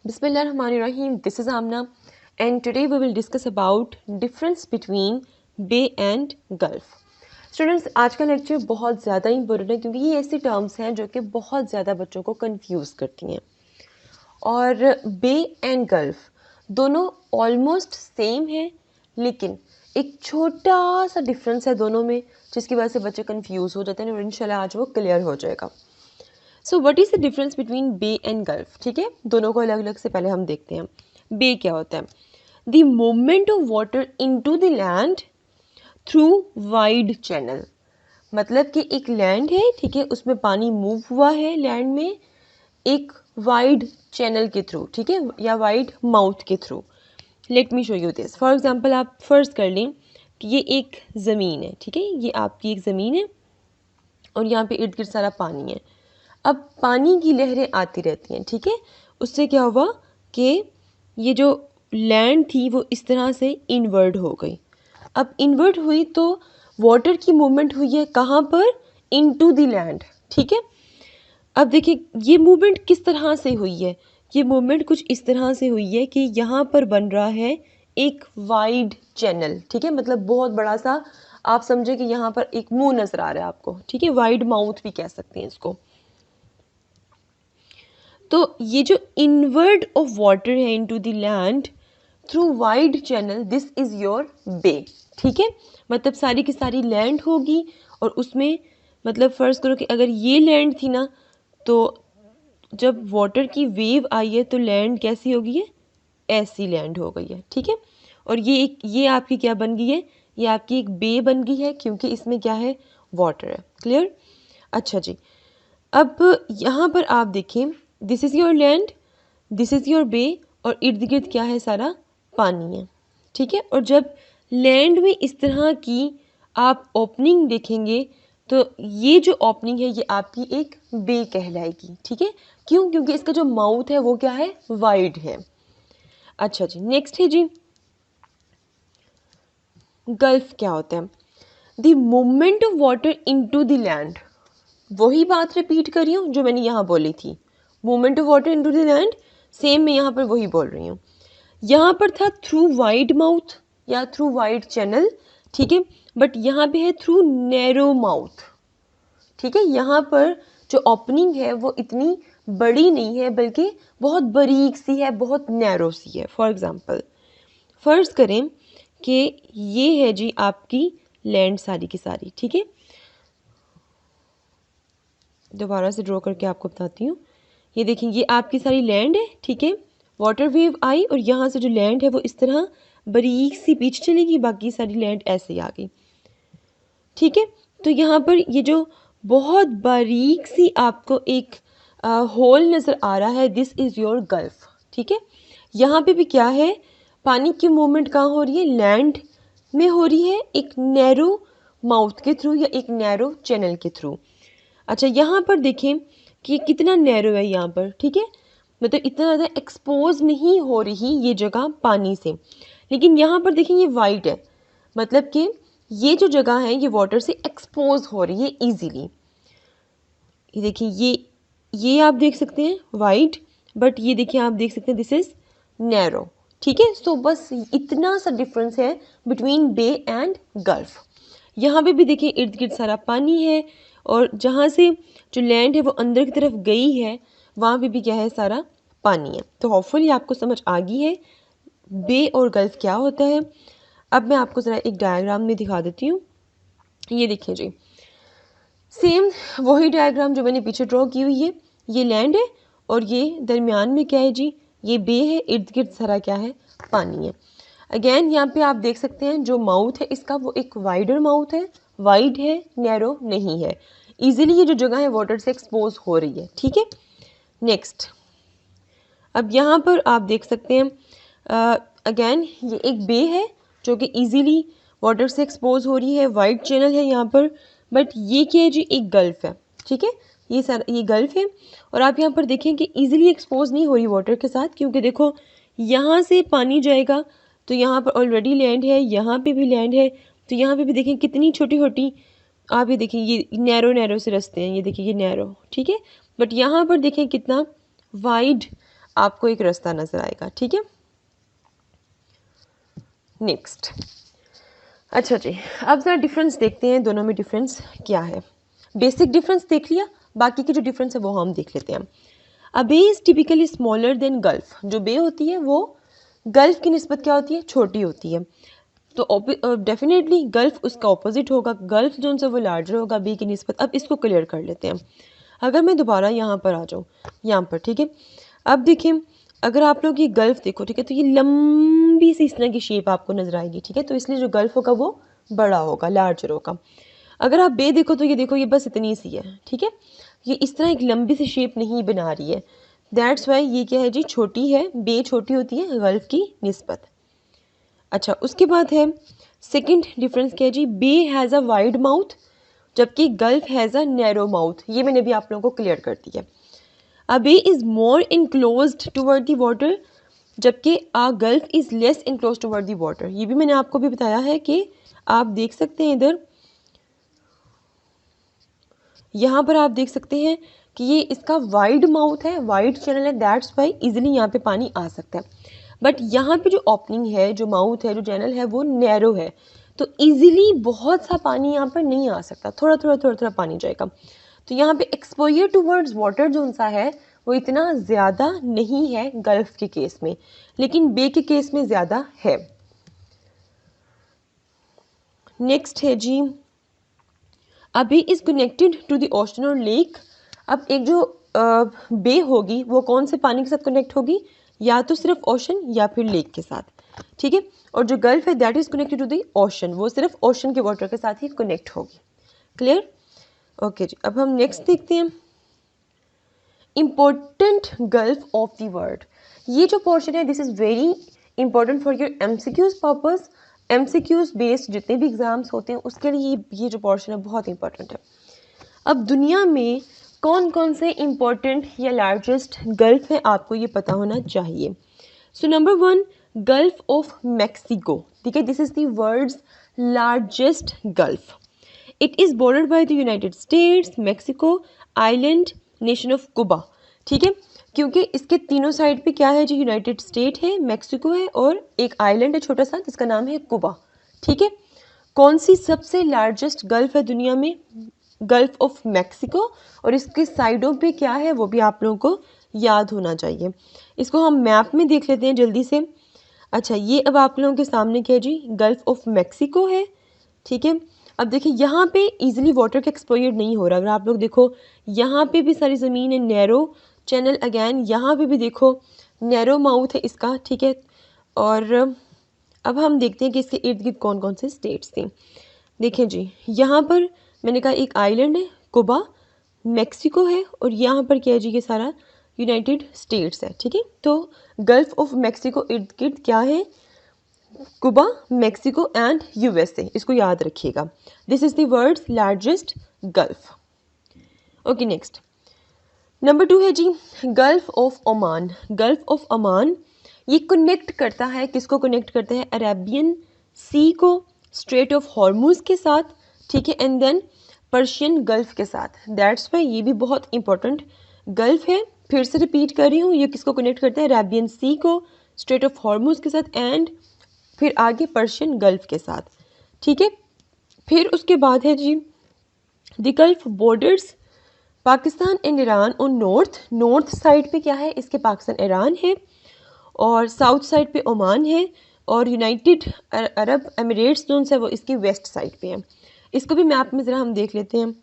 Bismillahirrahmanirrahim. This is Amna and today we will discuss about difference between Bay and Gulf. Students, आज का lecture बहुत ज़्यादा important है क्योंकि ये ऐसी टर्म्स हैं जो कि बहुत ज़्यादा बच्चों को कंफ्यूज करती हैं। और बे एंड गल्फ दोनों ऑलमोस्ट सेम हैं, लेकिन एक छोटा सा डिफरेंस है दोनों में, जिसकी वजह से बच्चे कंफ्यूज हो जाते हैं और इंशाल्लाह आज वो क्लियर हो जाएगा। So what is the difference between bay and gulf? ठीक है, दोनों को अलग अलग से पहले हम देखते हैं। बे क्या होता है? The movement of water into the land through wide channel. मतलब कि एक लैंड है, ठीक है, उसमें पानी मूव हुआ है लैंड में एक वाइड चैनल के थ्रू, ठीक है, या वाइड माउथ के through. Let me show you this. For example आप फर्ज कर लें कि ये एक ज़मीन है, ठीक है, ये आपकी एक ज़मीन है और यहाँ पे इर्द गिर्द सारा पानी है। अब पानी की लहरें आती रहती हैं, ठीक है, उससे क्या हुआ कि ये जो लैंड थी वो इस तरह से इन्वर्ट हो गई। अब इन्वर्ट हुई तो वाटर की मूवमेंट हुई है कहाँ पर? इनटू द लैंड, ठीक है। अब देखिए ये मूवमेंट किस तरह से हुई है। ये मूवमेंट कुछ इस तरह से हुई है कि यहाँ पर बन रहा है एक वाइड चैनल, ठीक है, मतलब बहुत बड़ा सा, आप समझे कि यहाँ पर एक मुंह नजर आ रहा है आपको, ठीक है, वाइड माउथ भी कह सकते हैं इसको। तो ये जो इनवर्ड ऑफ वाटर है into the land through wide channel, this is your bay, ठीक है। मतलब सारी की सारी लैंड होगी और उसमें, मतलब फर्ज करो कि अगर ये लैंड थी ना, तो जब वाटर की वेव आई है तो लैंड कैसी हो गई है? ऐसी लैंड हो गई है, ठीक है। और ये आपकी क्या बन गई है? ये आपकी एक बे बन गई है क्योंकि इसमें क्या है? वाटर है। क्लियर? अच्छा जी, अब यहाँ पर आप देखें, this is your land, this is your bay और इर्द गिर्द क्या है? सारा पानी है, ठीक है। और जब लैंड में इस तरह की आप ओपनिंग देखेंगे तो ये जो ओपनिंग है ये आपकी एक बे कहलाएगी, ठीक है। क्यों? क्योंकि इसका जो माउथ है वो क्या है? वाइड है। अच्छा जी, नेक्स्ट है जी गल्फ। क्या होता है? The movement of water into the land. वही बात रिपीट कर रही हूँ जो मैंने यहाँ बोली थी। Movement of water into the land, same मैं यहाँ पर वही बोल रही हूँ। यहाँ पर था थ्रू वाइड माउथ या थ्रू वाइड चैनल, ठीक है, बट यहाँ पे है थ्रू नैरो माउथ, ठीक है। यहाँ पर जो ओपनिंग है वो इतनी बड़ी नहीं है बल्कि बहुत बारीक सी है, बहुत नैरो सी है। फॉर एग्जाम्पल फर्ज करें कि ये है जी आपकी लैंड सारी की सारी, ठीक है। दोबारा से ड्रॉ करके आपको बताती हूँ। ये देखिए ये आपकी सारी लैंड है, ठीक है। वाटर वेव आई और यहाँ से जो लैंड है वो इस तरह बारीक सी पीछे चलेगी, बाकी सारी लैंड ऐसे ही आ गई, ठीक है। तो यहाँ पर ये जो बहुत बारीक सी आपको एक होल नज़र आ रहा है, दिस इज़ योर गल्फ, ठीक है। यहाँ पे भी क्या है? पानी की मूवमेंट कहाँ हो रही है? लैंड में हो रही है, एक नैरो माउथ के थ्रू या एक नैरो चैनल के थ्रू। अच्छा, यहाँ पर देखें कि कितना नैरो है यहाँ पर, ठीक है, मतलब इतना ज़्यादा एक्सपोज नहीं हो रही ये जगह पानी से। लेकिन यहाँ पर देखें ये वाइड है, मतलब कि ये जो जगह है ये वाटर से एक्सपोज हो रही है इजीली। ये देखिए ये आप देख सकते हैं वाइड, बट ये देखिए आप देख सकते हैं दिस इज नैरो, ठीक है। सो बस इतना सा डिफरेंस है बिटवीन बे एंड गल्फ। यहाँ पे भी देखिए इर्द गिर्द सारा पानी है और जहाँ से जो लैंड है वो अंदर की तरफ गई है वहाँ पे भी क्या है? सारा पानी है। तो होपफुली आपको समझ आ गई है बे और गल्फ क्या होता है। अब मैं आपको ज़रा एक डायग्राम में दिखा देती हूँ। ये देखिए जी, सेम वही डायग्राम जो मैंने पीछे ड्रॉ की हुई है। ये लैंड है और ये दरमियान में क्या है जी? ये बे है, इर्द गिर्द सारा क्या है? पानी है। अगेन यहाँ पे आप देख सकते हैं जो माउथ है इसका वो एक वाइडर माउथ है, वाइड है, नैरो नहीं है। इजीली ये जो जगह है वाटर से एक्सपोज हो रही है, ठीक है। नेक्स्ट, अब यहाँ पर आप देख सकते हैं अगेन ये एक बे है जो कि इजीली वाटर से एक्सपोज हो रही है, वाइड चैनल है यहाँ पर। बट ये क्या है जी? एक गल्फ है, ठीक है। ये सारा ये गल्फ है और आप यहाँ पर देखें कि इजीली एक्सपोज नहीं हो रही वाटर के साथ, क्योंकि देखो यहाँ से पानी जाएगा तो यहाँ पर ऑलरेडी लैंड है, यहाँ पे भी लैंड है, तो यहाँ पे भी देखें कितनी छोटी छोटी, आप ये देखिए ये नैरो से रास्ते हैं, ये देखिए ये नैरो, ठीक है। बट यहाँ पर देखें कितना वाइड आपको एक रास्ता नज़र आएगा, ठीक है। नेक्स्ट, अच्छा जी, अब ज़रा डिफरेंस देखते हैं दोनों में डिफरेंस क्या है। बेसिक डिफरेंस देख लिया, बाकी के जो डिफरेंस है वो हम देख लेते हैं। A bay is typically smaller than gulf. जो बे होती है वो गल्फ की निस्बत क्या होती है, छोटी होती है। तो डेफिनेटली गल्फ उसका ऑपोजिट होगा, गल्फ जो उनसे वो लार्जर होगा बे की निस्बत। अब इसको क्लियर कर लेते हैं। अगर मैं दोबारा यहाँ पर आ जाऊँ, यहाँ पर, ठीक है। अब देखिए, अगर आप लोग ये गल्फ देखो, ठीक है, तो ये लंबी सी इस तरह की शेप आपको नज़र आएगी, ठीक है। तो इसलिए जो गल्फ होगा वो बड़ा होगा, लार्जर होगा। अगर आप बे देखो तो ये देखो, ये बस इतनी सी है, ठीक है। ये इस तरह एक लंबी सी शेप नहीं बना रही है। दैट्स वाई ये क्या है जी, छोटी है, बे छोटी होती है गल्फ की निस्बत। अच्छा, उसके बाद है सेकंड डिफरेंस क्या है जी, bay has a wide mouth जबकि gulf has a narrow mouth. ये मैंने भी आप लोगों को क्लियर कर दिया। A bay is more enclosed toward the water जबकि a gulf is less enclose toward the water. ये भी मैंने आपको भी बताया है कि आप देख सकते हैं इधर, यहाँ पर आप देख सकते हैं कि ये इसका वाइड माउथ है, वाइड चैनल है, दैट्स वाई इजीली यहाँ पे पानी आ सकता है। बट यहाँ पे जो ओपनिंग है, जो माउथ है, जो चैनल है, वो नैरो है, तो इजीली बहुत सा पानी यहाँ पर नहीं आ सकता, थोड़ा थोड़ा थोड़ा थोड़ा पानी जाएगा। तो यहाँ पे एक्सपोजर टूवर्ड्स वाटर जो उनसा है वो इतना ज़्यादा नहीं है गल्फ के केस में, लेकिन बे के केस में ज़्यादा है। नेक्स्ट है जी, अभी is connected to the ocean और लेक। अब एक जो बे होगी वो कौन से पानी के साथ कनेक्ट होगी, या तो सिर्फ ओशन या फिर लेक के साथ, ठीक है। और जो गल्फ है that is connected to the ocean, वो सिर्फ ओशन के वाटर के साथ ही कनेक्ट होगी। क्लियर, ओके जी। अब हम नेक्स्ट देखते हैं, important gulf of the world. ये जो पोर्शन है this is very important for your MCQs purpose. MCQs based जितने भी एग्जाम्स होते हैं उसके लिए ये जो पोर्शन है बहुत इंपॉर्टेंट है। अब दुनिया में कौन कौन से इम्पोर्टेंट या लार्जेस्ट गल्फ है आपको ये पता होना चाहिए। So number 1, gulf of Mexico, ठीक है, this is the world's largest gulf. It is bordered by the United States, Mexico, island, nation of Cuba, ठीक है। क्योंकि इसके तीनों साइड पे क्या है जो यूनाइटेड स्टेट है, मैक्सिको है और एक आइलैंड है छोटा सा जिसका नाम है कुबा, ठीक है। कौन सी सबसे लार्जेस्ट गल्फ है दुनिया में, गल्फ ऑफ मैक्सिको, और इसके साइडों पे क्या है वो भी आप लोगों को याद होना चाहिए। इसको हम मैप में देख लेते हैं जल्दी से। अच्छा, ये अब आप लोगों के सामने क्या है जी, गल्फ ऑफ मैक्सिको है, ठीक है। अब देखिए यहाँ पे इजीली वाटर का एक्सपोजर नहीं हो रहा। अगर आप लोग देखो यहाँ पे भी सारी ज़मीन है, नैरो चैनल अगैन, यहाँ पे भी देखो नैरो माउथ है इसका, ठीक है। और अब हम देखते हैं कि इसके इर्द गिर्द कौन कौन से स्टेट्स थे। देखें जी, यहाँ पर मैंने कहा एक आइलैंड है कुबा, मैक्सिको है, और यहाँ पर क्या है जी, ये सारा यूनाइटेड स्टेट्स है, ठीक है। तो गल्फ ऑफ मैक्सिको इर्द गिर्द क्या है, कुबा, मैक्सिको एंड यूएसए, इसको याद रखिएगा। This is the world's largest gulf. Okay, next number 2 है जी, gulf of Oman. Gulf of Oman ये कनेक्ट करता है, किसको कनेक्ट करता है, अरेबियन सी को स्ट्रेट ऑफ हॉर्मूज के साथ, ठीक है, एंड देन पर्शियन गल्फ के साथ। दैट्स वाई ये भी बहुत इंपॉर्टेंट गल्फ है। फिर से रिपीट कर रही हूँ, ये किसको कनेक्ट करता है, अरेबियन सी को स्ट्रेट ऑफ हॉर्मूज के साथ एंड फिर आगे पर्शियन गल्फ के साथ, ठीक है। फिर उसके बाद है जी, the gulf borders Pakistan and Iran और नॉर्थ साइड पे क्या है, इसके पाकिस्तान ईरान है, और साउथ साइड पे ओमान है, और यूनाइटेड अरब एमिरेट्स जो है वो इसकी वेस्ट साइड पे है। इसको भी मैप में ज़रा हम देख लेते हैं।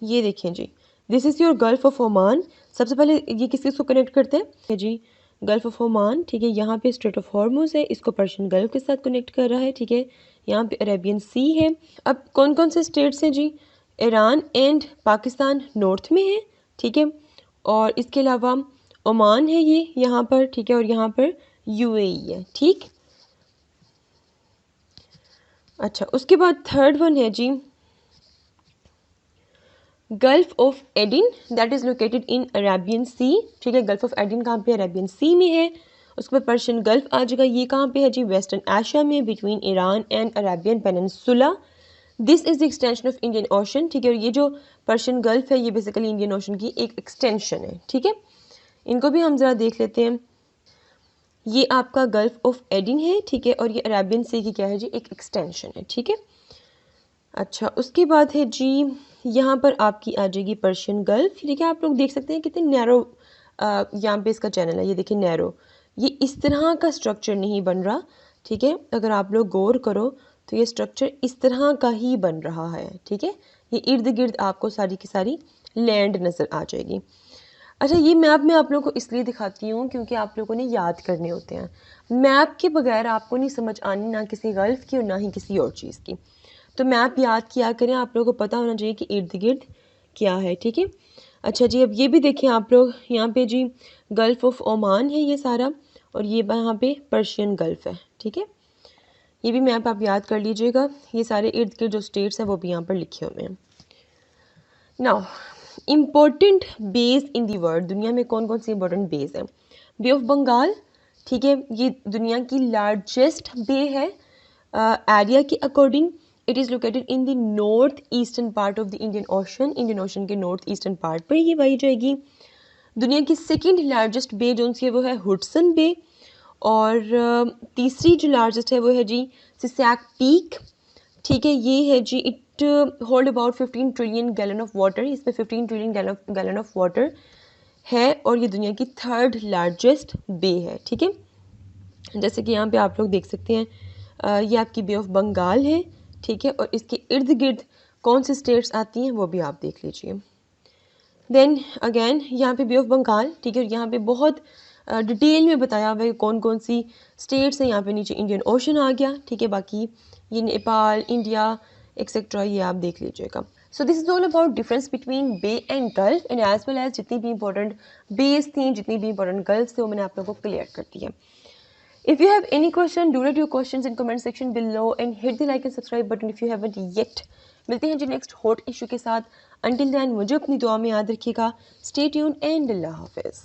ये देखें जी, this is your gulf of Oman. सबसे पहले ये किस किस को कनेक्ट करते हैं जी, गल्फ ऑफ ओमान, ठीक है। यहाँ पे स्ट्रेट ऑफ हॉर्मूज है, इसको पर्शियन गल्फ के साथ कनेक्ट कर रहा है, ठीक है। यहाँ पे अरेबियन सी है। अब कौन कौन से स्टेट्स हैं जी, ईरान एंड पाकिस्तान नॉर्थ में है, ठीक है, और इसके अलावा ओमान है ये यहाँ पर, ठीक है, और यहाँ पर यूएई है, ठीक। अच्छा, उसके बाद थर्ड वन है जी, gulf of Aden, that is located in Arabian sea, ठीक है। गल्फ ऑफ एडिन कहाँ पे, अरेबियन सी में है। उसके बाद पर्शियन गल्फ आ जाएगा, ये कहाँ पे है जी, वेस्टर्न एशिया में, between Iran and Arabian peninsula. This is the extension of Indian ocean, ठीक है। और ये जो पर्शियन गल्फ है ये बेसिकली इंडियन ओशन की एक एक्सटेंशन है, ठीक है। इनको भी हम ज़रा देख लेते हैं। ये आपका गल्फ ऑफ एडन है, ठीक है, और ये अरेबियन सी की क्या है जी, एक एक्सटेंशन है, ठीक है। अच्छा, उसके बाद है जी यहाँ पर आपकी आ जाएगी पर्शियन गल्फ, ठीक है। आप लोग देख सकते हैं कितने नैरो यहाँ पे इसका चैनल है, ये देखिए नैरो, ये इस तरह का स्ट्रक्चर नहीं बन रहा, ठीक है। अगर आप लोग गौर करो तो ये स्ट्रक्चर इस तरह का ही बन रहा है, ठीक है। ये इर्द गिर्द आपको सारी की सारी लैंड नज़र आ जाएगी। अच्छा, ये मैप मैं आप लोगों को इसलिए दिखाती हूँ क्योंकि आप लोगों ने याद करने होते हैं। मैप के बगैर आपको नहीं समझ आनी ना किसी गल्फ की और ना ही किसी और चीज़ की। तो मैप याद किया करें, आप लोगों को पता होना चाहिए कि इर्द गिर्द क्या है, ठीक है। अच्छा जी, अब ये भी देखें आप लोग, यहाँ पे जी गल्फ ऑफ ओमान है ये सारा, और ये यहाँ पे पर्शियन गल्फ है, ठीक है। ये भी मैप आप याद कर लीजिएगा। ये सारे इर्द गिर्द जो स्टेट्स हैं वो भी यहाँ पर लिखे हुए हैं। Now, important base in the world, दुनिया में कौन कौन सी इम्पोर्टेंट बेस है। बे ऑफ बंगाल, ठीक है, ये दुनिया की लार्जेस्ट बे है एरिया के according. It is located in the north eastern part of the Indian ocean के नॉर्थ ईस्टर्न पार्ट पर ये पाई जाएगी। दुनिया की सेकेंड लार्जेस्ट बे जो सी है वो है हुडसन बे, और तीसरी जो लार्जेस्ट है वो है जी सिसैक पीक, ठीक है। ये है जी, it hold about 15 trillion gallon of water, इसमें 15 ट्रिलियन गैलन ऑफ वाटर है, और ये दुनिया की थर्ड लार्जेस्ट बे है, ठीक है। जैसे कि यहाँ पे आप लोग देख सकते हैं ये आपकी बे ऑफ बंगाल है, ठीक है, और इसके इर्द गिर्द कौन सी स्टेट्स आती हैं वो भी आप देख लीजिए। देन अगेन यहाँ पे बे ऑफ बंगाल, ठीक है, और यहाँ पे बहुत डिटेल में बताया हुआ है कौन कौन सी स्टेट्स हैं। यहाँ पे नीचे इंडियन ओशन आ गया, ठीक है, बाकी ये नेपाल, इंडिया एक्सेट्रा ये आप देख लीजिएगा। So this is all about difference between bay and gulf, and as well as जितनी भी इंपॉर्टेंट बेस थी, जितनी भी इंपॉर्टेंट गल्फ थे, वो मैंने आप लोगों को क्लियर कर दिया। If you have any question, do write your questions in comment section below and hit the like and subscribe button if you haven't yet. मिलते हैं जी नेक्स्ट हॉट इशू के साथ। Until then मुझे अपनी दुआ में याद रखिएगा। Stay tuned and अल्लाह हाफिज़।